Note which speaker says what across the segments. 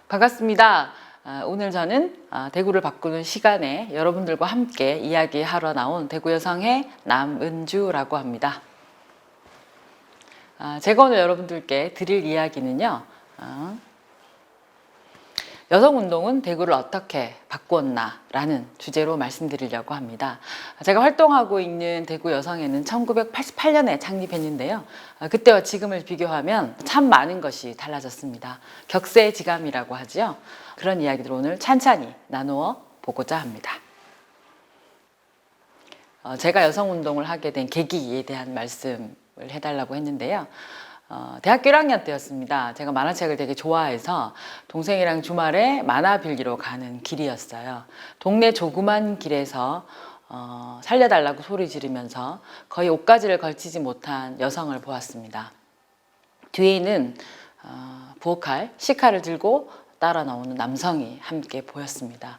Speaker 1: 반갑습니다. 오늘 저는 대구를 바꾸는 시간에 여러분들과 함께 이야기하러 나온 대구 여성의 남은주라고 합니다. 제가 오늘 여러분들께 드릴 이야기는요. 여성운동은 대구를 어떻게 바꾸었나 라는 주제로 말씀드리려고 합니다. 제가 활동하고 있는 대구 여성회는 1988년에 창립했는데요. 그때와 지금을 비교하면 참 많은 것이 달라졌습니다. 격세지감이라고 하죠. 그런 이야기들 오늘 찬찬히 나누어 보고자 합니다. 제가 여성운동을 하게 된 계기에 대한 말씀을 해달라고 했는데요. 대학교 1학년 때였습니다. 제가 만화책을 되게 좋아해서 동생이랑 주말에 만화 빌리러 가는 길이었어요. 동네 조그만 길에서 살려달라고 소리 지르면서 거의 옷가지를 걸치지 못한 여성을 보았습니다. 뒤에는 부엌칼, 식칼을 들고 따라 나오는 남성이 함께 보였습니다.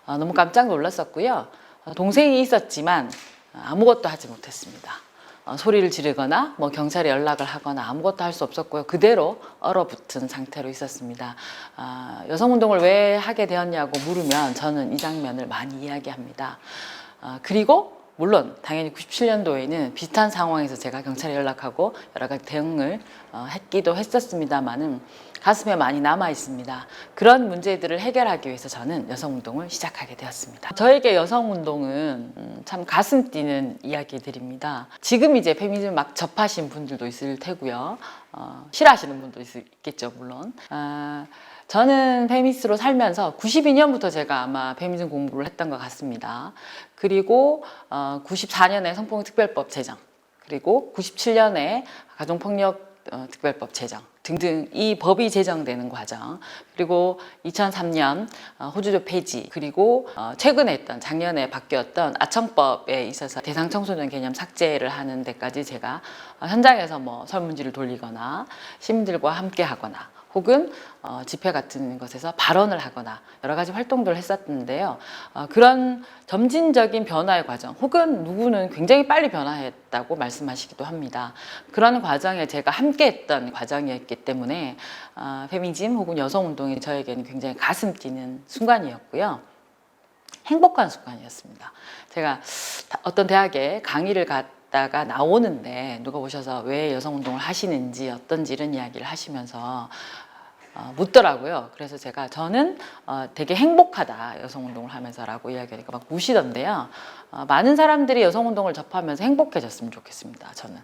Speaker 1: 너무 깜짝 놀랐었고요. 동생이 있었지만 아무것도 하지 못했습니다. 소리를 지르거나 경찰에 연락을 하거나 아무것도 할 수 없었고요. 그대로 얼어붙은 상태로 있었습니다. 여성운동을 왜 하게 되었냐고 물으면 저는 이 장면을 많이 이야기합니다. 그리고 물론 당연히 97년도에는 비슷한 상황에서 제가 경찰에 연락하고 여러 가지 대응을 했기도 했었습니다만은 가슴에 많이 남아 있습니다. 그런 문제들을 해결하기 위해서 저는 여성운동을 시작하게 되었습니다. 저에게 여성운동은 참 가슴 뛰는 이야기들입니다. 지금 이제 페미니즘 막 접하신 분들도 있을 테고요. 싫어하시는 분도 있겠죠, 물론. 저는 페미니스트로 살면서 92년부터 제가 아마 페미니즘 공부를 했던 것 같습니다. 그리고 94년에 성폭력특별법 제정, 그리고 97년에 가정폭력 특별법 제정 등등 이 법이 제정되는 과정, 그리고 2003년 호주조 폐지, 그리고 최근에 했던 작년에 바뀌었던 아청법에 있어서 대상청소년 개념 삭제를 하는 데까지 제가 현장에서 설문지를 돌리거나 시민들과 함께 하거나 혹은 집회 같은 것에서 발언을 하거나 여러 가지 활동들을 했었는데요. 그런 점진적인 변화의 과정, 혹은 누구는 굉장히 빨리 변화했다고 말씀하시기도 합니다. 그런 과정에 제가 함께 했던 과정이었기 때문에 페미니즘 혹은 여성운동이 저에게는 굉장히 가슴 뛰는 순간이었고요. 행복한 순간이었습니다. 제가 어떤 대학에 강의를 갔다가 나오는데 누가 오셔서 왜 여성운동을 하시는지 어떤지 이런 이야기를 하시면서 묻더라고요. 그래서 저는 되게 행복하다 여성운동을 하면서 라고 이야기하니까 막 우시던데요. 많은 사람들이 여성운동을 접하면서 행복해졌으면 좋겠습니다. 저는.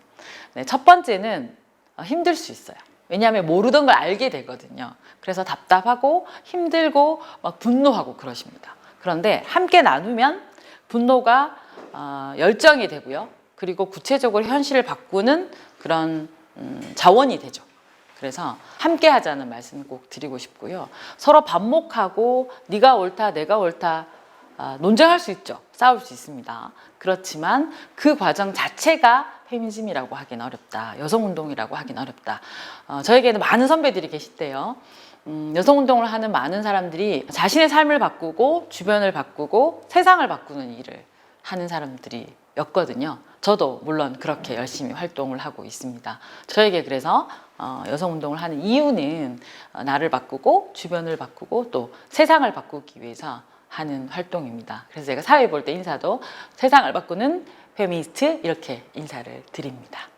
Speaker 1: 네, 첫 번째는 힘들 수 있어요. 왜냐하면 모르던 걸 알게 되거든요. 그래서 답답하고 힘들고 막 분노하고 그러십니다. 그런데 함께 나누면 분노가 열정이 되고요. 그리고 구체적으로 현실을 바꾸는 그런 자원이 되죠. 그래서 함께 하자는 말씀을 꼭 드리고 싶고요. 서로 반목하고 네가 옳다 내가 옳다 논쟁할 수 있죠. 싸울 수 있습니다. 그렇지만 그 과정 자체가 페미니즘이라고 하긴 어렵다. 여성운동이라고 하긴 어렵다. 저에게는 많은 선배들이 계시대요. 여성운동을 하는 많은 사람들이 자신의 삶을 바꾸고 주변을 바꾸고 세상을 바꾸는 일을 하는 사람들이 였거든요. 저도 물론 그렇게 열심히 활동을 하고 있습니다. 저에게 그래서 여성운동을 하는 이유는 나를 바꾸고 주변을 바꾸고 또 세상을 바꾸기 위해서 하는 활동입니다. 그래서 제가 사회 볼 때 인사도 세상을 바꾸는 페미니스트 이렇게 인사를 드립니다.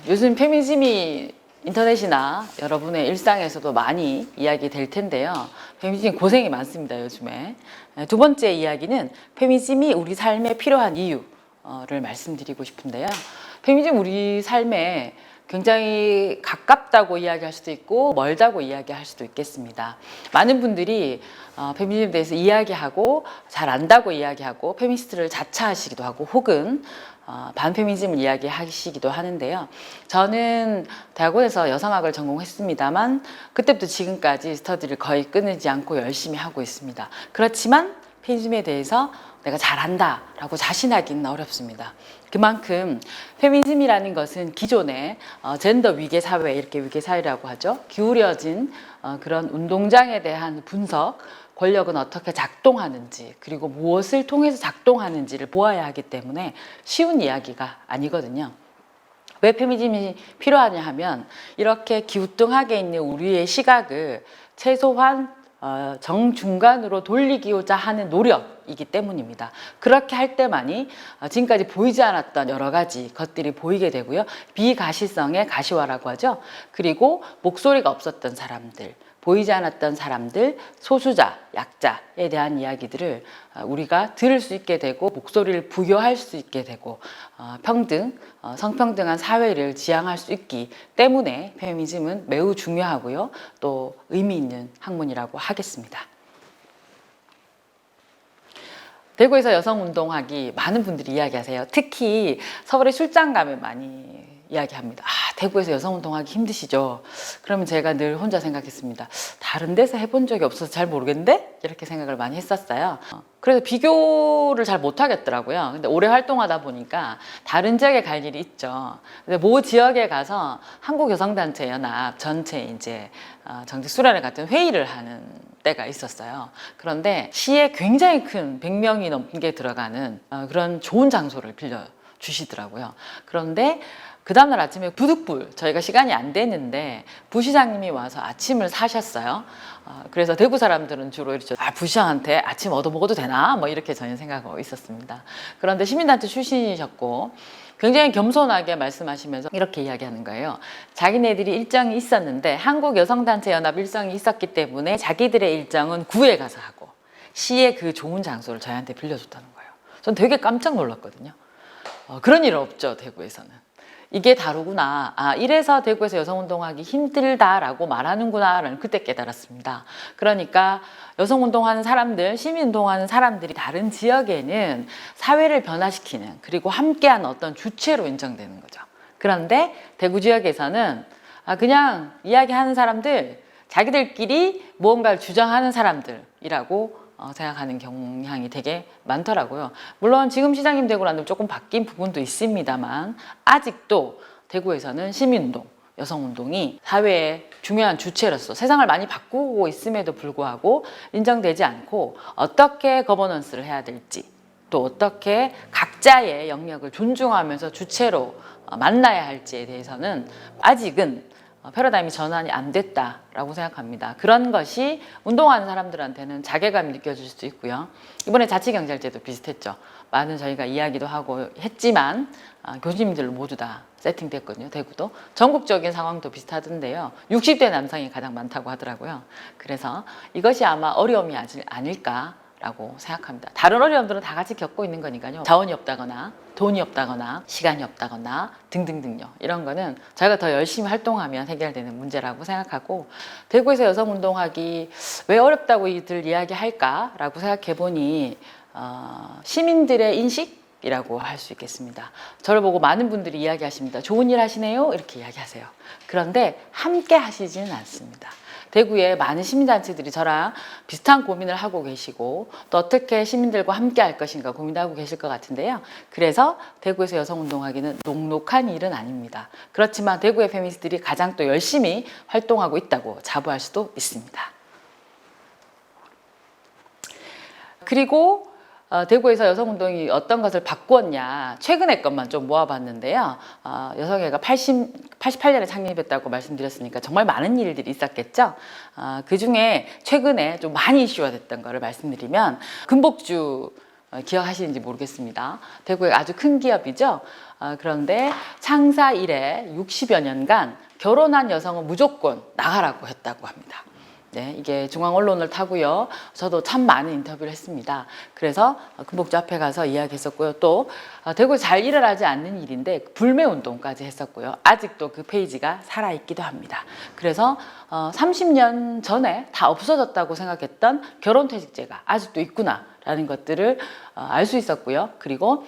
Speaker 1: 요즘 페미니즘이 인터넷이나 여러분의 일상에서도 많이 이야기될 텐데요. 페미니즘 고생이 많습니다, 요즘에. 두 번째 이야기는 페미니즘이 우리 삶에 필요한 이유를 말씀드리고 싶은데요. 페미니즘 우리 삶에 굉장히 가깝다고 이야기할 수도 있고 멀다고 이야기할 수도 있겠습니다. 많은 분들이 페미니즘에 대해서 이야기하고 잘 안다고 이야기하고 페미니스트를 자처하시기도 하고 혹은 반페미니즘을 이야기하시기도 하는데요. 저는 대학원에서 여성학을 전공했습니다만 그때부터 지금까지 스터디를 거의 끊이지 않고 열심히 하고 있습니다. 그렇지만 페미니즘에 대해서 내가 잘한다라고 자신하기는 어렵습니다. 그만큼 페미니즘이라는 것은 기존의 젠더 위계 사회, 이렇게 위계 사회라고 하죠. 기울여진 그런 운동장에 대한 분석, 권력은 어떻게 작동하는지, 그리고 무엇을 통해서 작동하는지를 보아야 하기 때문에 쉬운 이야기가 아니거든요. 왜 페미니즘이 필요하냐 하면 이렇게 기우뚱하게 있는 우리의 시각을 최소한 정중간으로 돌리고자 하는 노력이기 때문입니다. 그렇게 할 때만이 지금까지 보이지 않았던 여러 가지 것들이 보이게 되고요. 비가시성의 가시화라고 하죠. 그리고 목소리가 없었던 사람들, 보이지 않았던 사람들, 소수자, 약자에 대한 이야기들을 우리가 들을 수 있게 되고 목소리를 부여할 수 있게 되고 평등, 성평등한 사회를 지향할 수 있기 때문에 페미니즘은 매우 중요하고요. 또 의미 있는 학문이라고 하겠습니다. 대구에서 여성운동하기 많은 분들이 이야기하세요. 특히 서울에 출장 가면 많이 이야기합니다. 대구에서 여성운동하기 힘드시죠? 그러면 제가 늘 혼자 생각했습니다. 다른 데서 해본 적이 없어서 잘 모르겠는데? 이렇게 생각을 많이 했었어요. 그래서 비교를 잘 못하겠더라고요. 근데 오래 활동하다 보니까 다른 지역에 갈 일이 있죠. 근데 모 지역에 가서 한국여성단체연합 전체 이제 정책 수련회 같은 회의를 하는 때가 있었어요. 그런데 시에 굉장히 큰 100명이 넘게 들어가는 그런 좋은 장소를 빌려 주시더라고요. 그런데 그 다음날 아침에 부득불 저희가 시간이 안 됐는데 부시장님이 와서 아침을 사셨어요. 그래서 대구 사람들은 주로 이렇게 부시장한테 아침 얻어먹어도 되나? 뭐 이렇게 저는 생각하고 있었습니다. 그런데 시민단체 출신이셨고 굉장히 겸손하게 말씀하시면서 이렇게 이야기하는 거예요. 자기네들이 일정이 있었는데 한국여성단체연합 일정이 있었기 때문에 자기들의 일정은 구에 가서 하고 시의 그 좋은 장소를 저희한테 빌려줬다는 거예요. 전 되게 깜짝 놀랐거든요. 그런 일 없죠, 대구에서는. 이게 다르구나. 이래서 대구에서 여성운동하기 힘들다라고 말하는구나 라는 그때 깨달았습니다. 그러니까 여성운동하는 사람들, 시민운동하는 사람들이 다른 지역에는 사회를 변화시키는 그리고 함께하는 어떤 주체로 인정되는 거죠. 그런데 대구 지역에서는 그냥 이야기하는 사람들, 자기들끼리 무언가를 주장하는 사람들이라고 생각하는 경향이 되게 많더라고요. 물론 지금 시장님 되고 난 뒤 조금 바뀐 부분도 있습니다만 아직도 대구에서는 시민운동, 여성운동이 사회의 중요한 주체로서 세상을 많이 바꾸고 있음에도 불구하고 인정되지 않고 어떻게 거버넌스를 해야 될지 또 어떻게 각자의 영역을 존중하면서 주체로 만나야 할지에 대해서는 아직은 패러다임이 전환이 안 됐다라고 생각합니다. 그런 것이 운동하는 사람들한테는 자괴감이 느껴질 수 있고요. 이번에 자치경찰제도 비슷했죠. 많은 저희가 이야기도 하고 했지만 교수님들 모두 다 세팅됐거든요. 대구도. 전국적인 상황도 비슷하던데요. 60대 남성이 가장 많다고 하더라고요. 그래서 이것이 아마 어려움이 아닐까라고 생각합니다. 다른 어려움들은 다 같이 겪고 있는 거니까요. 자원이 없다거나 돈이 없다거나 시간이 없다거나 등등등요. 이런 거는 저희가 더 열심히 활동하면 해결되는 문제라고 생각하고 대구에서 여성운동하기 왜 어렵다고 이들 이야기할까라고 생각해 보니 시민들의 인식이라고 할 수 있겠습니다. 저를 보고 많은 분들이 이야기하십니다. 좋은 일 하시네요? 이렇게 이야기하세요. 그런데 함께 하시지는 않습니다. 대구에 많은 시민단체들이 저랑 비슷한 고민을 하고 계시고 또 어떻게 시민들과 함께 할 것인가 고민하고 계실 것 같은데요. 그래서 대구에서 여성운동하기는 녹록한 일은 아닙니다. 그렇지만 대구의 페미니스트들이 가장 또 열심히 활동하고 있다고 자부할 수도 있습니다. 그리고 대구에서 여성운동이 어떤 것을 바꾸었냐 최근의 것만 좀 모아봤는데요. 여성회가 88년에 창립했다고 말씀드렸으니까 정말 많은 일들이 있었겠죠. 그 중에 최근에 좀 많이 이슈가 됐던 거를 말씀드리면 금복주 기억하시는지 모르겠습니다. 대구의 아주 큰 기업이죠. 그런데 창사 이래 60여 년간 결혼한 여성은 무조건 나가라고 했다고 합니다. 네, 이게 중앙 언론을 타고요. 저도 참 많은 인터뷰를 했습니다. 그래서 금복주 앞에 가서 이야기했었고요. 또 대구에 잘 일어나지 않는 일인데 불매 운동까지 했었고요. 아직도 그 페이지가 살아있기도 합니다. 그래서 30년 전에 다 없어졌다고 생각했던 결혼퇴직제가 아직도 있구나라는 것들을 알 수 있었고요. 그리고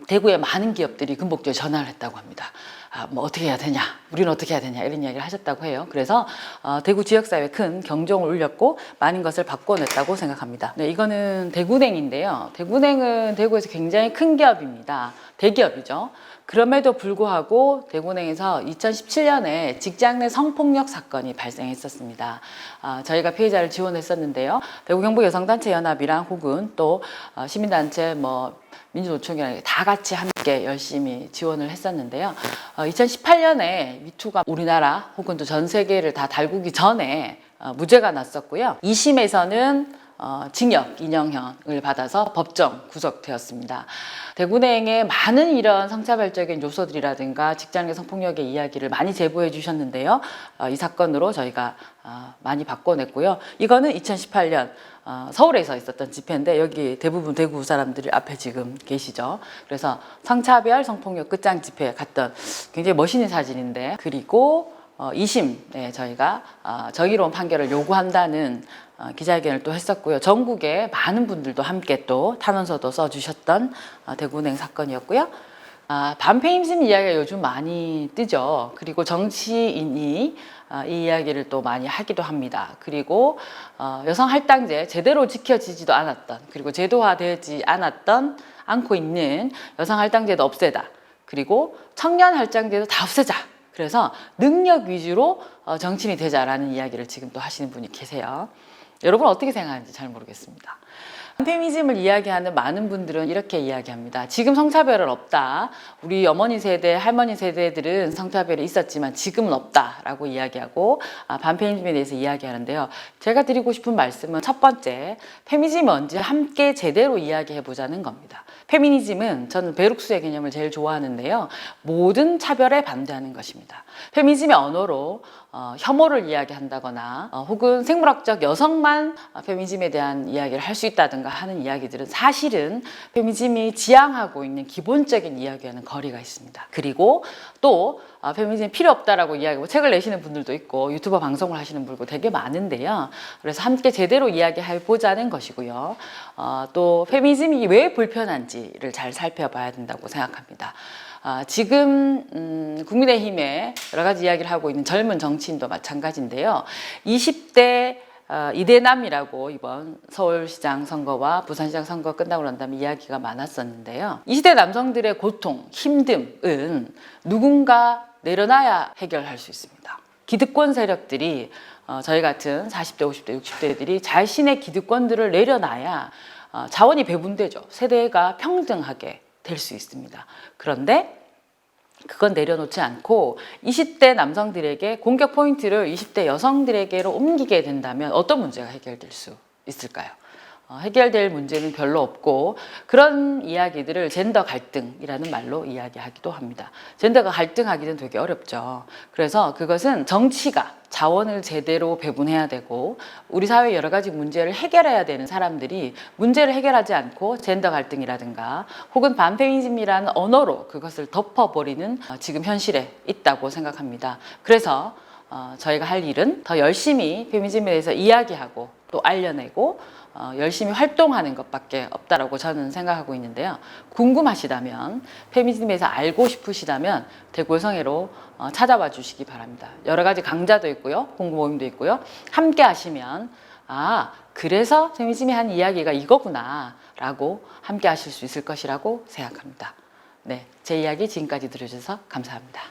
Speaker 1: 대구의 많은 기업들이 금복주에 전화를 했다고 합니다. 뭐 어떻게 해야 되냐, 우리는 어떻게 해야 되냐 이런 이야기를 하셨다고 해요. 그래서 대구 지역사회에 큰 경종을 울렸고 많은 것을 바꿔냈다고 생각합니다. 네, 이거는 대구냉인데요. 대구냉은 대구에서 굉장히 큰 기업입니다. 대기업이죠. 그럼에도 불구하고 대구은행에서 2017년에 직장 내 성폭력 사건이 발생했었습니다. 저희가 피해자를 지원했었는데요. 대구경북여성단체연합이랑 혹은 또 시민단체 민주노총이랑 다 같이 함께 열심히 지원을 했었는데요. 2018년에 미투가 우리나라 혹은 또 전 세계를 다 달구기 전에 무죄가 났었고요. 2심에서는 징역 2년형을 받아서 법정 구속되었습니다. 대구은행의 많은 이런 성차별적인 요소들이라든가 직장 내 성폭력의 이야기를 많이 제보해 주셨는데요. 이 사건으로 저희가 많이 바꿔냈고요. 이거는 2018년 서울에서 있었던 집회인데 여기 대부분 대구 사람들이 앞에 지금 계시죠. 그래서 성차별 성폭력 끝장 집회에 갔던 굉장히 멋있는 사진인데, 그리고 2심에 저희가 정의로운 판결을 요구한다는 기자회견을 또 했었고요. 전국에 많은 분들도 함께 또 탄원서도 써주셨던 대구은행 사건이었고요. 반페미니즘 이야기가 요즘 많이 뜨죠. 그리고 정치인이 이 이야기를 또 많이 하기도 합니다. 그리고 여성 할당제 제대로 지켜지지도 않았던, 그리고 제도화되지 않고 있는 여성 할당제도 없애다. 그리고 청년 할당제도 다 없애자. 그래서 능력 위주로 정치인이 되자라는 이야기를 지금 또 하시는 분이 계세요. 여러분 어떻게 생각하는지 잘 모르겠습니다. 페미니즘을 이야기하는 많은 분들은 이렇게 이야기합니다. 지금 성차별은 없다. 우리 어머니 세대, 할머니 세대들은 성차별이 있었지만 지금은 없다라고 이야기하고 반페미니즘에 대해서 이야기하는데요. 제가 드리고 싶은 말씀은 첫 번째, 페미니즘이 뭔지 함께 제대로 이야기해보자는 겁니다. 페미니즘은 저는 베룩스의 개념을 제일 좋아하는데요. 모든 차별에 반대하는 것입니다. 페미니즘의 언어로 혐오를 이야기한다거나 혹은 생물학적 여성만 페미니즘에 대한 이야기를 할 수 있다든가 하는 이야기들은 사실은 페미니즘이 지향하고 있는 기본적인 이야기와는 거리가 있습니다. 그리고 또 페미니즘이 필요 없다라고 이야기하고 책을 내시는 분들도 있고 유튜버 방송을 하시는 분들도 되게 많은데요. 그래서 함께 제대로 이야기해보자는 것이고요. 또 페미니즘이 왜 불편한지를 잘 살펴봐야 된다고 생각합니다. 지금 국민의힘에 여러 가지 이야기를 하고 있는 젊은 정치인도 마찬가지인데요. 20대 이대남이라고 이번 서울시장 선거와 부산시장 선거 끝나고 난 다음에 이야기가 많았었는데요. 20대 남성들의 고통, 힘듦은 누군가 내려놔야 해결할 수 있습니다. 기득권 세력들이 저희 같은 40대, 50대, 60대들이 자신의 기득권들을 내려놔야 자원이 배분되죠. 세대가 평등하게 될 수 있습니다. 그런데 그건 내려놓지 않고 20대 남성들에게 공격 포인트를 20대 여성들에게로 옮기게 된다면 어떤 문제가 해결될 수 있을까요? 해결될 문제는 별로 없고, 그런 이야기들을 젠더 갈등이라는 말로 이야기하기도 합니다. 젠더가 갈등하기는 되게 어렵죠. 그래서 그것은 정치가 자원을 제대로 배분해야 되고 우리 사회 여러 가지 문제를 해결해야 되는 사람들이 문제를 해결하지 않고 젠더 갈등이라든가 혹은 반페미니즘이라는 언어로 그것을 덮어버리는 지금 현실에 있다고 생각합니다. 그래서 저희가 할 일은 더 열심히 페미니즘에 대해서 이야기하고 또 알려내고 열심히 활동하는 것밖에 없다라고 저는 생각하고 있는데요. 궁금하시다면, 페미니즘에 대해서 알고 싶으시다면 대구여성회로 찾아와 주시기 바랍니다. 여러 가지 강좌도 있고요, 공부 모임도 있고요. 함께 하시면 그래서 페미니즘이 한 이야기가 이거구나 라고 함께 하실 수 있을 것이라고 생각합니다. 네, 제 이야기 지금까지 들어주셔서 감사합니다.